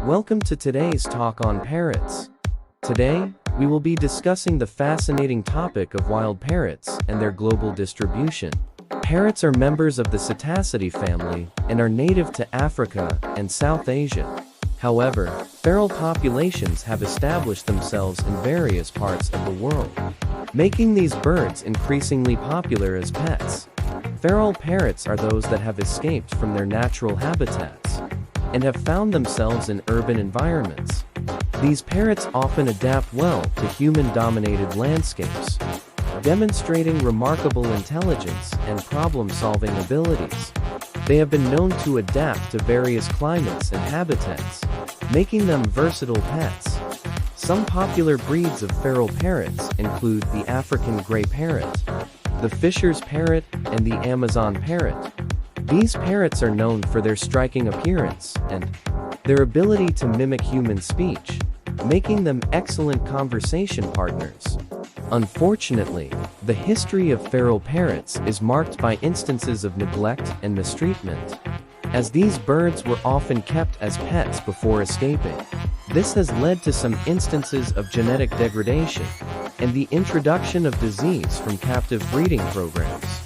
Welcome to today's talk on parrots. Today, we will be discussing the fascinating topic of wild parrots and their global distribution. Parrots are members of the Psittaceti family and are native to Africa and South Asia. However, feral populations have established themselves in various parts of the world, making these birds increasingly popular as pets. Feral parrots are those that have escaped from their natural habitats and have found themselves in urban environments. These parrots often adapt well to human-dominated landscapes, demonstrating remarkable intelligence and problem-solving abilities. They have been known to adapt to various climates and habitats, making them versatile pets. Some popular breeds of feral parrots include the African gray parrot, the Fisher's parrot, and the Amazon parrot. These parrots are known for their striking appearance and their ability to mimic human speech, making them excellent conversation partners. Unfortunately, the history of feral parrots is marked by instances of neglect and mistreatment, as these birds were often kept as pets before escaping. This has led to some instances of genetic degradation and the introduction of disease from captive breeding programs.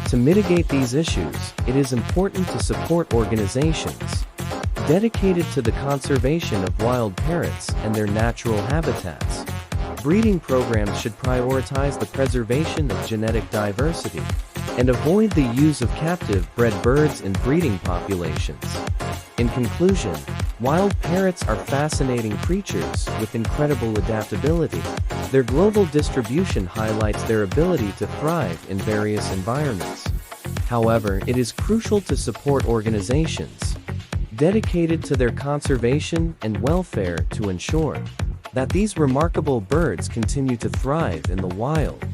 To mitigate these issues, it is important to support organizations dedicated to the conservation of wild parrots and their natural habitats. Breeding programs should prioritize the preservation of genetic diversity and avoid the use of captive-bred birds in breeding populations. In conclusion, wild parrots are fascinating creatures with incredible adaptability. Their global distribution highlights their ability to thrive in various environments. However, it is crucial to support organizations dedicated to their conservation and welfare to ensure that these remarkable birds continue to thrive in the wild.